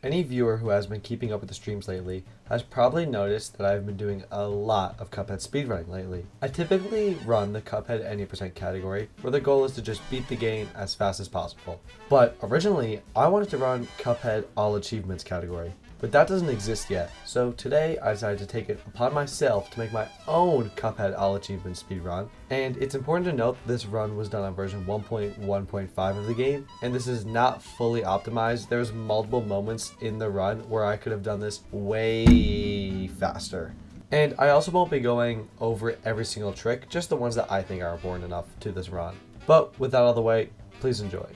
Any viewer who has been keeping up with the streams lately has probably noticed that I've been doing a lot of Cuphead speedrunning lately. I typically run the Cuphead any percent category, where the goal is to just beat the game as fast as possible. But originally, I wanted to run Cuphead all achievements category, but that doesn't exist yet. So today I decided to take it upon myself to make my own Cuphead all achievements speedrun. And it's important to note this run was done on version 1.1.5 of the game, and this is not fully optimized. There's multiple moments in the run where I could have done this way faster. And I also won't be going over every single trick, just the ones that I think are important enough to this run. But with that out of the way, please enjoy.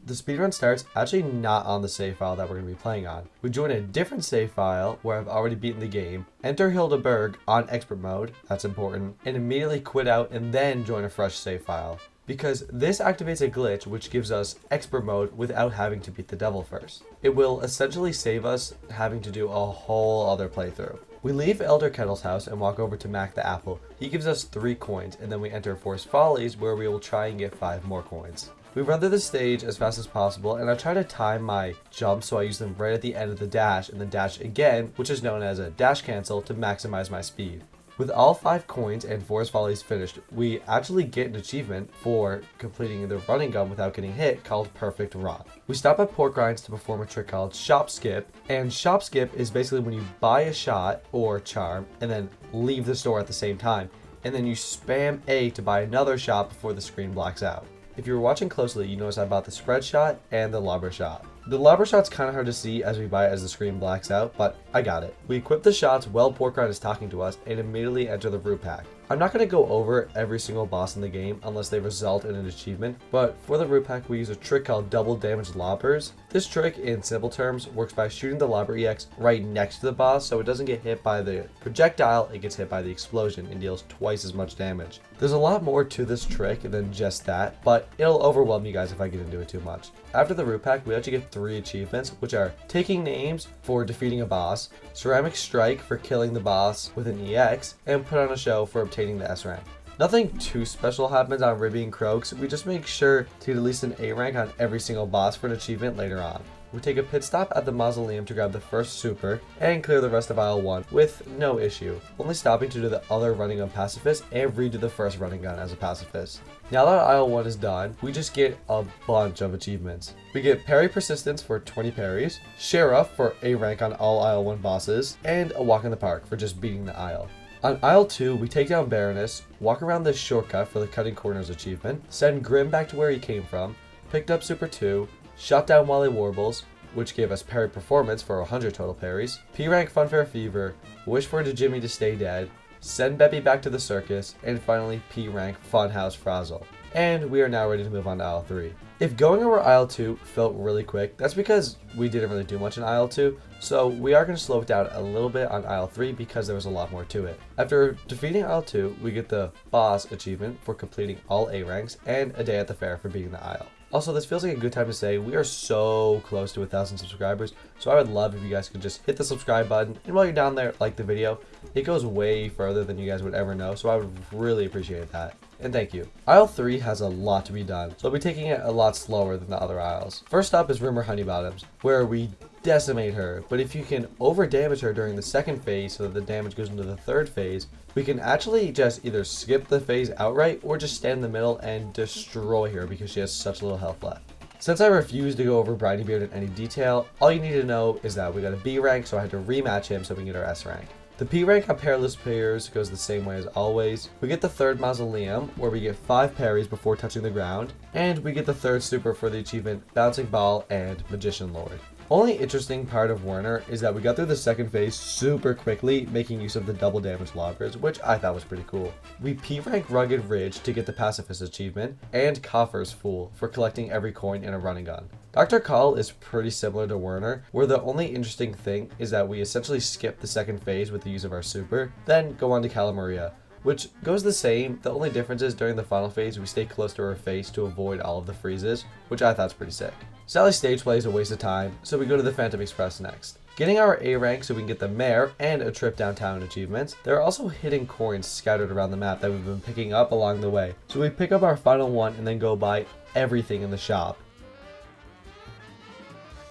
The speedrun starts actually not on the save file that we're going to be playing on. We join a different save file where I've already beaten the game, enter Hildeberg on expert mode, that's important, and immediately quit out and then join a fresh save file. Because this activates a glitch which gives us expert mode without having to beat the devil first. It will essentially save us having to do a whole other playthrough. We leave Elder Kettle's house and walk over to Mac the Apple. He gives us 3 coins, and then we enter Forest Follies where we will try and get 5 more coins. We run through the stage as fast as possible, and I try to time my jumps so I use them right at the end of the dash and then dash again, which is known as a dash cancel, to maximize my speed. With all 5 coins and Forest Follies finished, we actually get an achievement for completing the running gun without getting hit called Perfect Run. We stop at Pork Rinds to perform a trick called Shop Skip, and Shop Skip is basically when you buy a shot or charm and then leave the store at the same time, and then you spam A to buy another shot before the screen blacks out. If you were watching closely, you notice I bought the spread shot and the lobber shot. The lobber shot's kind of hard to see as we buy it as the screen blacks out, but I got it. We equip the shots while Pork Rind is talking to us and immediately enter the root pack. I'm not going to go over every single boss in the game unless they result in an achievement, but for the root pack we use a trick called double damage lobbers. This trick, in simple terms, works by shooting the lobber EX right next to the boss so it doesn't get hit by the projectile, it gets hit by the explosion and deals twice as much damage. There's a lot more to this trick than just that, but it'll overwhelm you guys if I get into it too much. After the root pack, we actually get 3 achievements, which are taking names for defeating a boss, ceramic strike for killing the boss with an EX, and put on a show for obtaining the S rank. Nothing too special happens on Ribby and Croaks. We just make sure to get at least an A rank on every single boss for an achievement later on. We take a pit stop at the mausoleum to grab the first super and clear the rest of aisle 1 with no issue, only stopping to do the other running gun pacifist and redo the first running gun as a pacifist. Now that aisle 1 is done, we just get a bunch of achievements. We get parry persistence for 20 parries, sheriff for A rank on all aisle 1 bosses, and a walk in the park for just beating the aisle. On aisle 2, we take down Baroness, walk around this shortcut for the cutting corners achievement, send Grim back to where he came from, picked up super 2, shot down Wally Warbles, which gave us parry performance for 100 total parries, P rank Funfair Fever, wish for Jimmy to stay dead, send Bebby back to the circus, and finally P rank Funhouse Frazzle. And we are now ready to move on to aisle 3. If going over aisle 2 felt really quick, that's because we didn't really do much in aisle 2, so we are going to slow it down a little bit on aisle 3 because there was a lot more to it. After defeating aisle 2, we get the boss achievement for completing all A ranks and a day at the fair for beating the aisle. Also, this feels like a good time to say we are so close to 1,000 subscribers, so I would love if you guys could just hit the subscribe button, and while you're down there, like the video. It goes way further than you guys would ever know, so I would really appreciate that. And thank you. Aisle 3 has a lot to be done, so I'll be taking it a lot slower than the other aisles. First up is Rumor Honeybottoms, where we decimate her, but if you can over damage her during the second phase so that the damage goes into the third phase, we can actually just either skip the phase outright or just stand in the middle and destroy her because she has such little health left. Since I refuse to go over Briny Beard in any detail, all you need to know is that we got a B rank, so I had to rematch him so we can get our S rank. The P rank on Perilous Players goes the same way as always. We get the third mausoleum, where we get 5 parries before touching the ground, and we get the third super for the achievement Bouncing Ball and Magician Lord. Only interesting part of Werner is that we got through the second phase super quickly, making use of the double damage lobbers, which I thought was pretty cool. We P rank Rugged Ridge to get the Pacifist achievement, and Coffer's Fool for collecting every coin in a running gun. Dr. Call is pretty similar to Werner, where the only interesting thing is that we essentially skip the second phase with the use of our super, then go on to Calamaria, which goes the same. The only difference is during the final phase we stay close to her face to avoid all of the freezes, which I thought's pretty sick. Sally's stage play is a waste of time, so we go to the Phantom Express next. Getting our A rank so we can get the mayor and a trip downtown achievements. There are also hidden coins scattered around the map that we've been picking up along the way, so we pick up our final one and then go buy everything in the shop.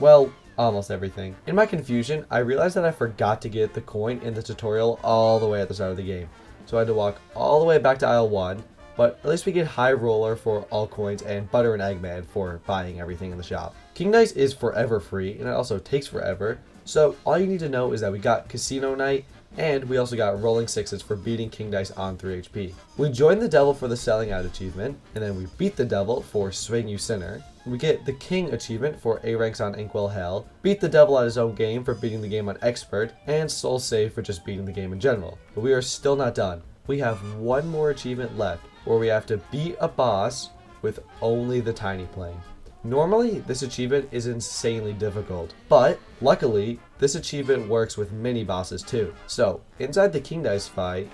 Well, almost everything. In my confusion, I realized that I forgot to get the coin in the tutorial all the way at the start of the game. So I had to walk all the way back to aisle 1, but at least we get High Roller for all coins and Butter and Eggman for buying everything in the shop. King Dice is forever free, and it also takes forever. So all you need to know is that we got Casino Night, and we also got Rolling Sixes for beating King Dice on 3 HP. We joined the Devil for the Selling Out achievement, and then we beat the Devil for Swing You Sinner. We get the King achievement for A ranks on Inkwell Hell, beat the Devil at his own game for beating the game on Expert, and Soul Save for just beating the game in general. But we are still not done. We have one more achievement left, where we have to beat a boss with only the Tiny Plane. Normally, this achievement is insanely difficult, but luckily, this achievement works with mini bosses too. So, inside the King Dice fight,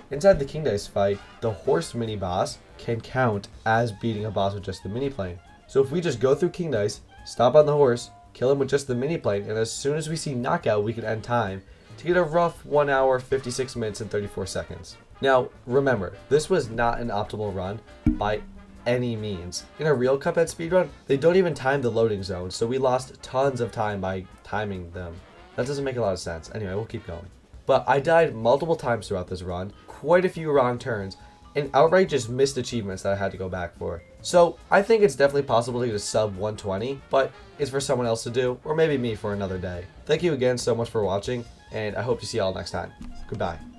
the horse mini boss can count as beating a boss with just the mini plane. So if we just go through King Dice, stop on the horse, kill him with just the mini plane, and as soon as we see knockout, we can end time to get a rough 1 hour, 56 minutes, and 34 seconds. Now, remember, this was not an optimal run by any means. In a real Cuphead speedrun, they don't even time the loading zones, so we lost tons of time by timing them. That doesn't make a lot of sense. Anyway, we'll keep going. But I died multiple times throughout this run, quite a few wrong turns, and outright just missed achievements that I had to go back for. So I think it's definitely possible to get a sub 120, but it's for someone else to do, or maybe me for another day. Thank you again so much for watching, and I hope to see y'all next time. Goodbye.